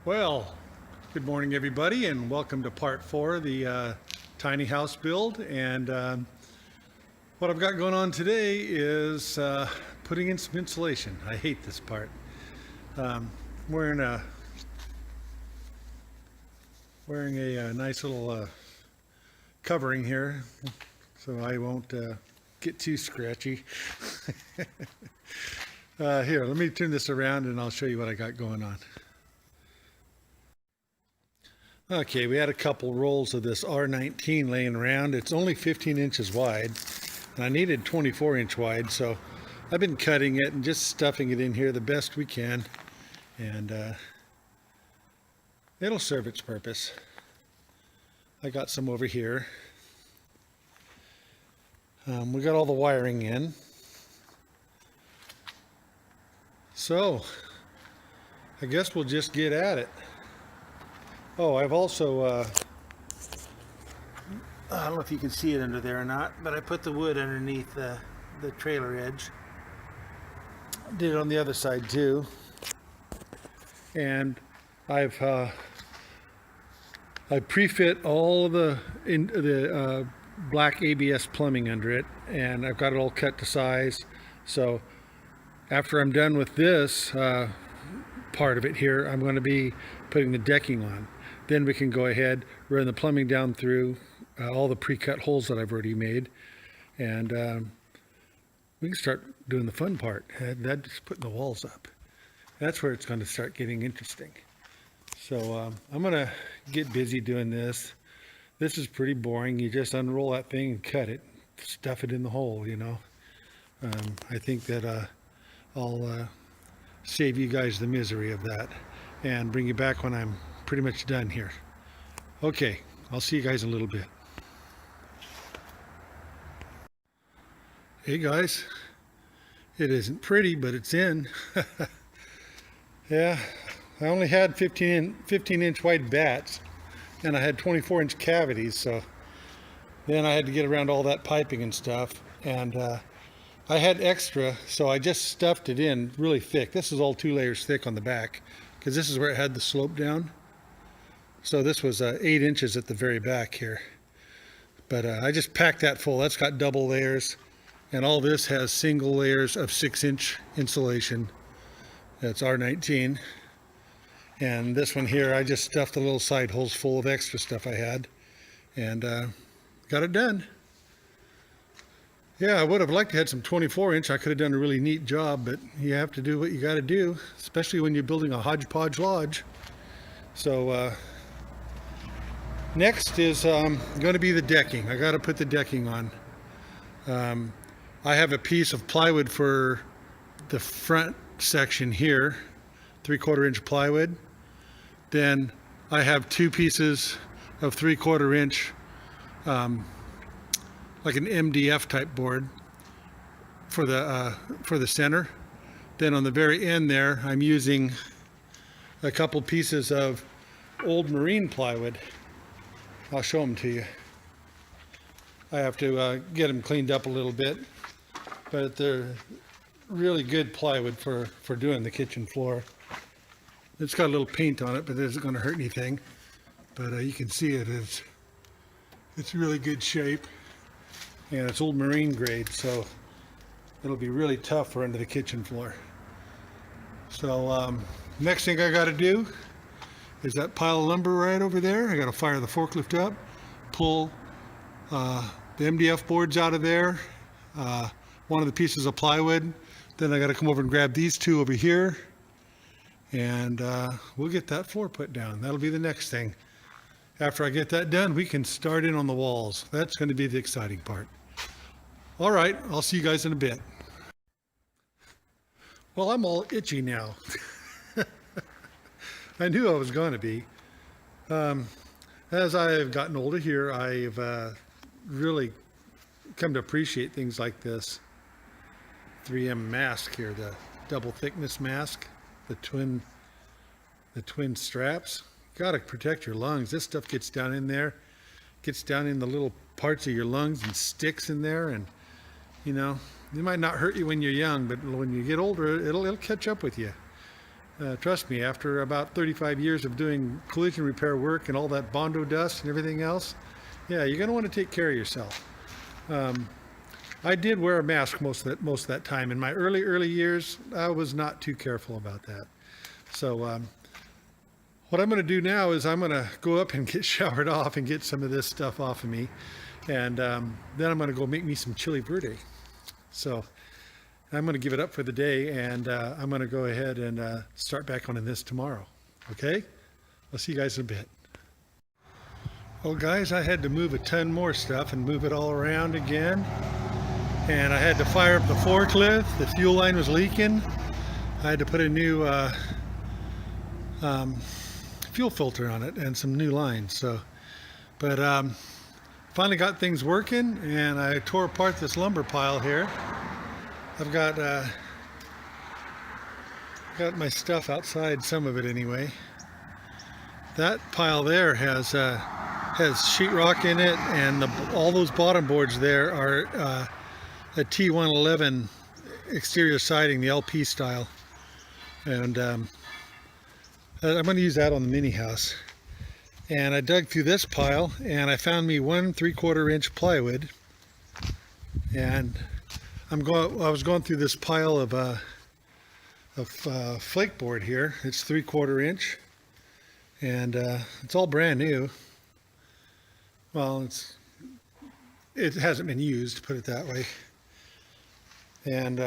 Well, good morning everybody, and welcome to part 4 of the tiny house build. And what I've got going on today is putting in some insulation. I hate this part. Wearing a nice little covering here so I won't get too scratchy. Here, let me turn this around and I'll show you what I got going on. Okay, we had a couple rolls of this R19 laying around. It's only 15 inches wide, and I needed 24-inch wide, so I've been cutting it and just stuffing it in here the best we can, and it'll serve its purpose. I got some over here. We got all the wiring in. So, I guess we'll just get at it. Oh, I've also, I don't know if you can see it under there or not, but I put the wood underneath the trailer edge. Did it on the other side too. And I pre-fit all of the black ABS plumbing under it, and I've got it all cut to size. So after I'm done with this part of it here, I'm going to be putting the decking on. Then we can go ahead, run the plumbing down through all the pre-cut holes that I've already made, and we can start doing the fun part. That's putting the walls up. That's where it's going to start getting interesting. So I'm going to get busy doing this. This is pretty boring. You just unroll that thing and cut it, stuff it in the hole, you know. I think that I'll save you guys the misery of that and bring you back when I'm pretty much done here. Okay, I'll see you guys in a little bit. Hey guys, it isn't pretty, but it's in. Yeah, I only had 15-inch wide bats, and I had 24-inch cavities, so then I had to get around all that piping and stuff, and I had extra, so I just stuffed it in really thick. This is all 2 layers thick on the back, because this is where it had the slope down. So this was 8 inches at the very back here. But I just packed that full. That's got double layers. And all this has single layers of 6-inch insulation. That's R19. And this one here, I just stuffed the little side holes full of extra stuff I had. And got it done. Yeah, I would have liked to have some 24-inch. I could have done a really neat job, but you have to do what you got to do, especially when you're building a hodgepodge lodge. So next is going to be the decking. I got to put the decking on. I have a piece of plywood for the front section here, 3/4-inch plywood. Then I have 2 pieces of 3/4-inch like an MDF type board for the center. Then on the very end there, I'm using a couple pieces of old marine plywood. I'll show them to you. I have to get them cleaned up a little bit, but they're really good plywood for doing the kitchen floor. It's got a little paint on it, but it isn't going to hurt anything. But you can see it's really good shape. And it's old marine grade, so it'll be really tough for under the kitchen floor. So next thing I got to do is that pile of lumber right over there. I got to fire the forklift up, pull the MDF boards out of there, one of the pieces of plywood. Then I got to come over and grab these 2 over here, and we'll get that floor put down. That'll be the next thing. After I get that done, we can start in on the walls. That's going to be the exciting part. All right, I'll see you guys in a bit. Well, I'm all itchy now. I knew I was going to be. As I've gotten older here, I've really come to appreciate things like this 3M mask here, the double thickness mask, the twin straps. Got to protect your lungs. This stuff gets down in there, gets down in the little parts of your lungs and sticks in there, and you know, it might not hurt you when you're young, but when you get older, it'll catch up with you. Trust me, after about 35 years of doing collision repair work and all that Bondo dust and everything else, yeah, you're going to want to take care of yourself. I did wear a mask most of that time. In my early years, I was not too careful about that. So what I'm going to do now is I'm going to go up and get showered off and get some of this stuff off of me. And then I'm going to go make me some chili verde. So I'm going to give it up for the day, and I'm going to go ahead and start back on this tomorrow. Okay? I'll see you guys in a bit. Well, guys, I had to move a ton more stuff and move it all around again. And I had to fire up the forklift. The fuel line was leaking. I had to put a new fuel filter on it and some new lines. So, but finally got things working, and I tore apart this lumber pile here. I've got my stuff outside, some of it anyway. That pile there has sheetrock in it, and all those bottom boards there are a T111 exterior siding, the LP style, and I'm going to use that on the mini house. And I dug through this pile, and I found me 1 3/4 inch plywood, and I was going through this pile of flake board here. It's 3/4 inch, and it's all brand new. Well, it hasn't been used, put it that way. And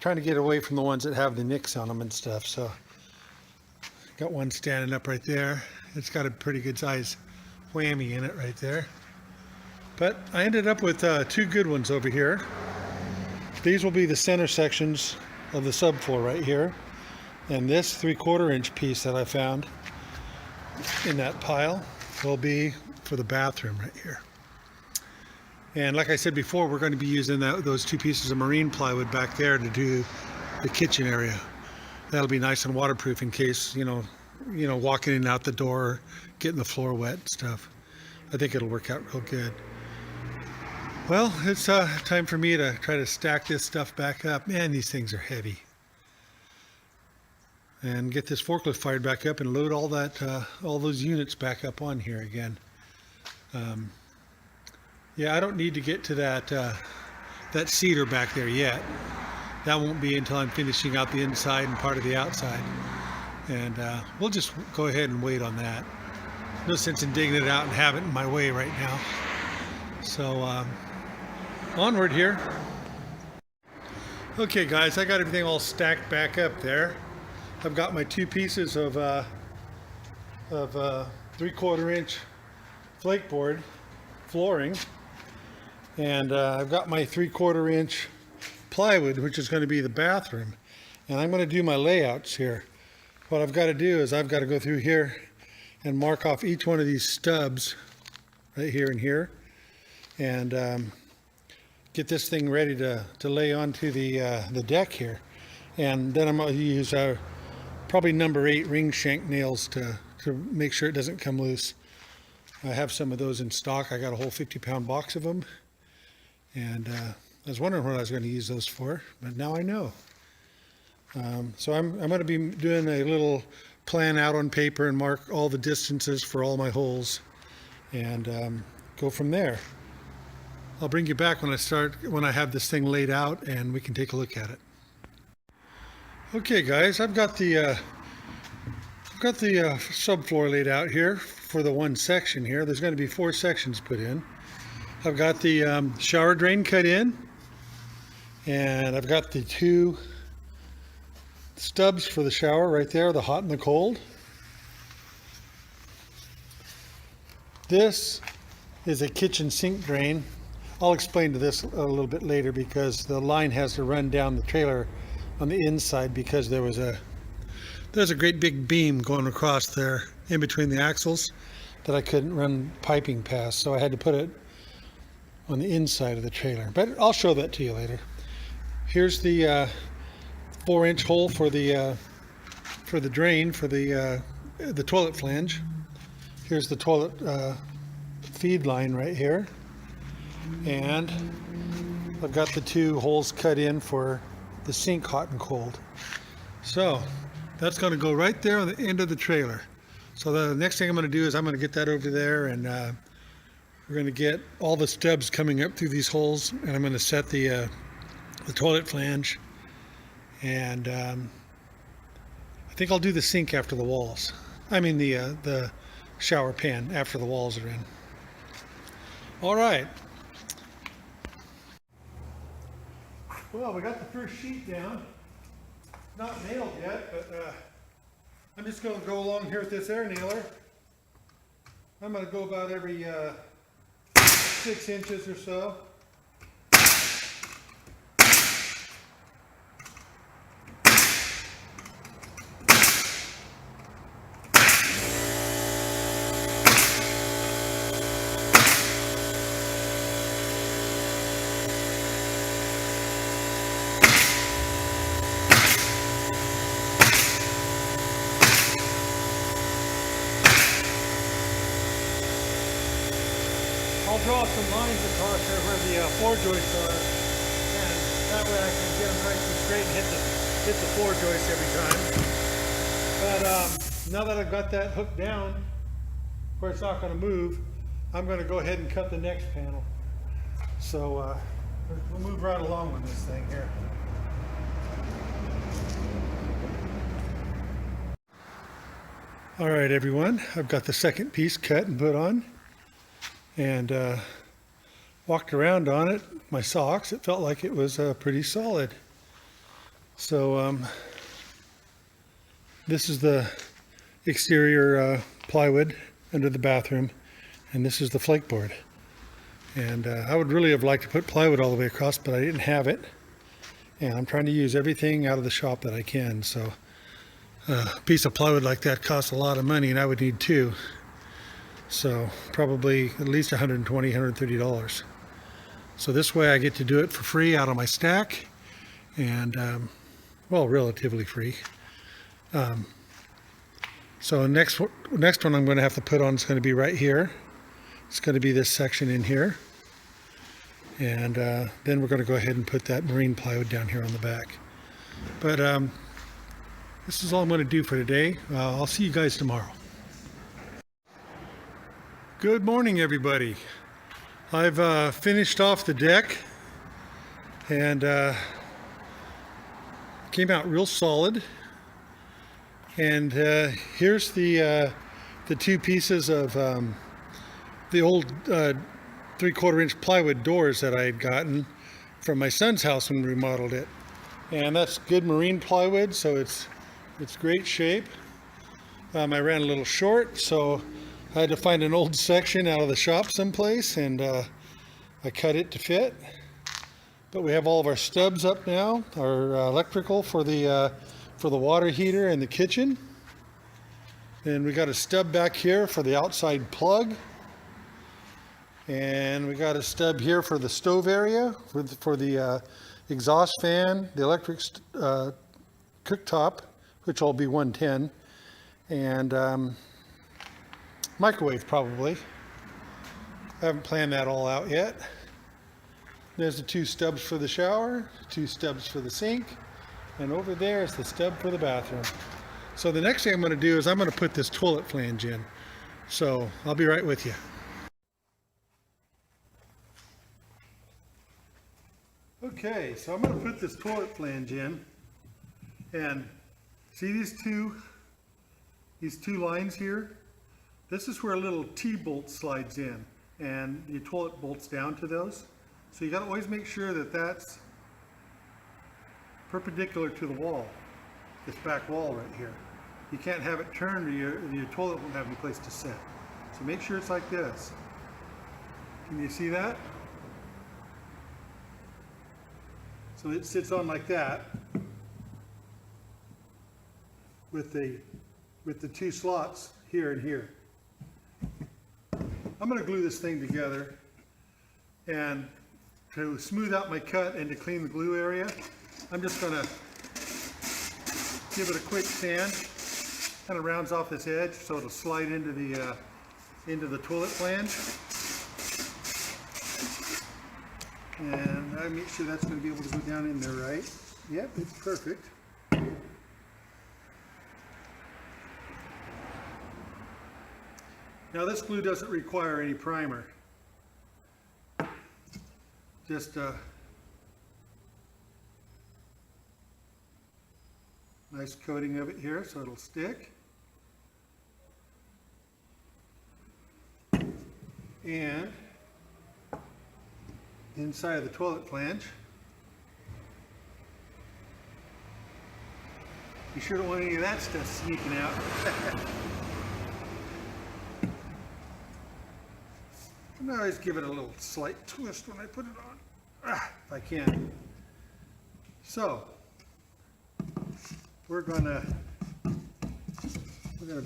trying to get away from the ones that have the nicks on them and stuff. So got one standing up right there. It's got a pretty good size whammy in it right there. But I ended up with 2 good ones over here. These will be the center sections of the subfloor right here. And this 3/4 inch piece that I found in that pile will be for the bathroom right here. And like I said before, we're going to be using those 2 pieces of marine plywood back there to do the kitchen area. That'll be nice and waterproof in case, you know, walking in and out the door, getting the floor wet and stuff. I think it'll work out real good. Well, it's time for me to try to stack this stuff back up. Man, these things are heavy. And get this forklift fired back up and load all those units back up on here again. Yeah, I don't need to get to that cedar back there yet. That won't be until I'm finishing out the inside and part of the outside. And we'll just go ahead and wait on that. No sense in digging it out and having it in my way right now. So onward here. Okay guys, I got everything all stacked back up there. I've got my 2 pieces of 3/4 inch flake board flooring, and I've got my 3/4 inch plywood, which is going to be the bathroom. And I'm going to do my layouts here. What I've got to do is I've got to go through here and mark off each one of these stubs right here and here, and get this thing ready to lay onto the deck here. And then I'm going to use probably number 8 ring shank nails to make sure it doesn't come loose. I have some of those in stock. I got a whole 50-pound box of them, and I was wondering what I was going to use those for, but now I know. So I'm going to be doing a little plan out on paper and mark all the distances for all my holes, and go from there. I'll bring you back when I have this thing laid out, and we can take a look at it. Okay guys, I've got the subfloor laid out here for the one section here. There's going to be 4 sections put in. I've got the shower drain cut in, and I've got the 2 stubs for the shower right there, the hot and the cold. This is a kitchen sink drain. I'll explain to this a little bit later, because the line has to run down the trailer on the inside, because there's a great big beam going across there in between the axles that I couldn't run piping past, so I had to put it on the inside of the trailer. But I'll show that to you later. Here's the 4-inch hole for the drain for the toilet flange. Here's the toilet feed line right here, and I've got the 2 holes cut in for the sink hot and cold. So That's going to go right there on the end of the trailer. So the next thing I'm going to do is I'm going to get that over there, and we're going to get all the stubs coming up through these holes, and I'm going to set the toilet flange, and I think I'll do the sink after the walls. I mean the shower pan after the walls are in. All right. Well, we got the first sheet down. Not nailed yet, but I'm just going to go along here with this air nailer. I'm going to go about every 6 inches or so. I'll draw some lines across there where the floor joists are, and that way I can get them nice and straight and hit the floor joists every time. But now that I've got that hooked down where it's not going to move, I'm going to go ahead and cut the next panel. So we'll move right along with this thing here. All right, everyone, I've got the second piece cut and put on, and walked around on it, my socks. It felt like it was pretty solid. So this is the exterior plywood under the bathroom, and this is the flake board. And I would really have liked to put plywood all the way across, but I didn't have it, and I'm trying to use everything out of the shop that I can. So a piece of plywood like that costs a lot of money, and I would need 2. So probably at least $120, $130. So this way I get to do it for free out of my stack, and well, relatively free. So next one I'm going to have to put on is going to be right here. It's going to be this section in here, and then we're going to go ahead and put that marine plywood down here on the back. But this is all I'm going to do for today. I'll see you guys tomorrow. Good morning, everybody. I've finished off the deck, and came out real solid. And here's the 2 pieces of the old 3/4 inch plywood doors that I had gotten from my son's house when we remodeled it. And that's good marine plywood, so it's great shape. I ran a little short, so I had to find an old section out of the shop someplace, and I cut it to fit. But we have all of our stubs up now, our electrical for the water heater and the kitchen. And we got a stub back here for the outside plug. And we got a stub here for the stove area, for the exhaust fan, the electric cooktop, which will be 110, and microwave probably. I haven't planned that all out yet. There's the 2 stubs for the shower, 2 stubs for the sink, and over there is the stub for the bathroom. So the next thing I'm going to do is I'm going to put this toilet flange in. So I'll be right with you. Okay, so I'm going to put this toilet flange in, and see these two lines here? This is where a little T-bolt slides in, and your toilet bolts down to those. So you got to always make sure that that's perpendicular to the wall, this back wall right here. You can't have it turned, or your toilet won't have any place to sit. So make sure it's like this. Can you see that? So it sits on like that with the 2 slots here and here. I'm going to glue this thing together, and to smooth out my cut and to clean the glue area, I'm just going to give it a quick sand. Kind of rounds off this edge so it'll slide into the toilet flange. And I make sure that's going to be able to go down in there right. Yep, it's perfect. Now this glue doesn't require any primer. Just nice coating of it here so it'll stick. And inside of the toilet flange, you sure don't want any of that stuff sneaking out. And I always give it a little slight twist when I put it on, if I can. So we're gonna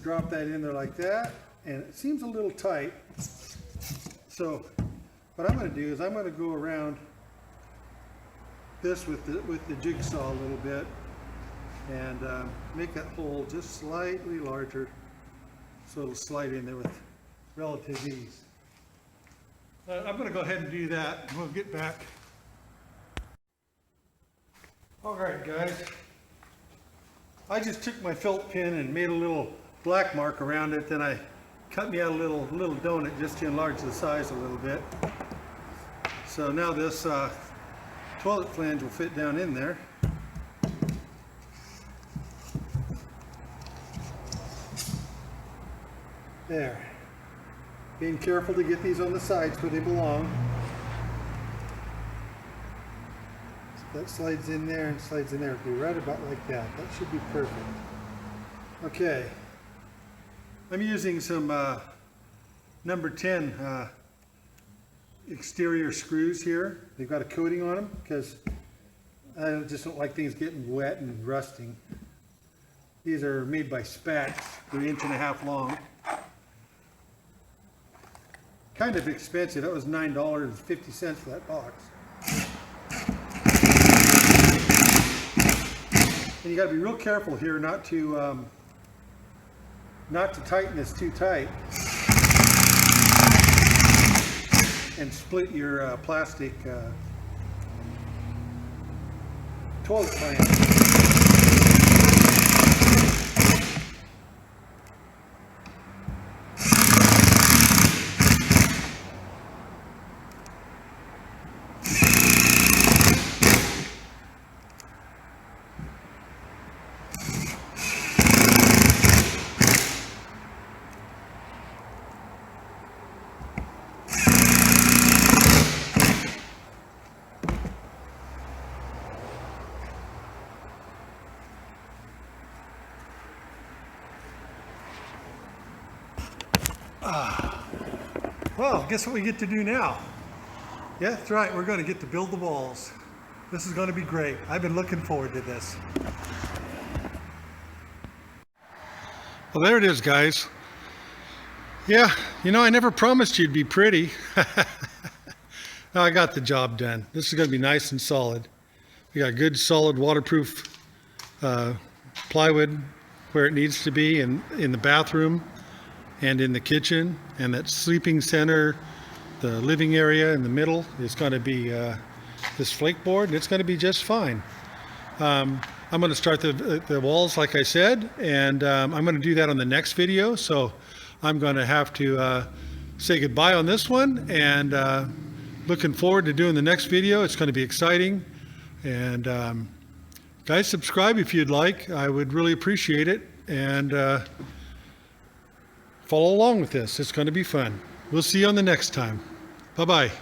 drop that in there like that, and it seems a little tight. So what I'm going to do is I'm going to go around this with the jigsaw a little bit and make that hole just slightly larger so it'll slide in there with relative ease. I'm going to go ahead and do that and we'll get back. Alright guys, I just took my felt pen and made a little black mark around it, then I cut me out a little donut just to enlarge the size a little bit. So now this toilet flange will fit down in there. There. Being careful to get these on the sides where they belong. So that slides in there and slides in there. It'll be right about like that. That should be perfect. Okay. I'm using some number 10 exterior screws here. They've got a coating on them because I just don't like things getting wet and rusting. These are made by Spats. They're 1.5 inches long. Kind of expensive. That was $9.50 for that box. And you got to be real careful here not to tighten this too tight and split your plastic toilet flange. Well, guess what we get to do now? Yeah, that's right. We're going to get to build the walls. This is going to be great. I've been looking forward to this. Well, there it is, guys. Yeah, you know, I never promised you'd be pretty. No, I got the job done. This is going to be nice and solid. We got good, solid, waterproof plywood where it needs to be in the bathroom and in the kitchen, and that sleeping center, the living area in the middle is going to be this flake board, and it's going to be just fine. I'm going to start the walls like I said, and I'm going to do that on the next video, so I'm going to have to say goodbye on this one, and looking forward to doing the next video. It's going to be exciting, and guys, subscribe if you'd like. I would really appreciate it, and follow along with this. It's going to be fun. We'll see you on the next time. Bye-bye.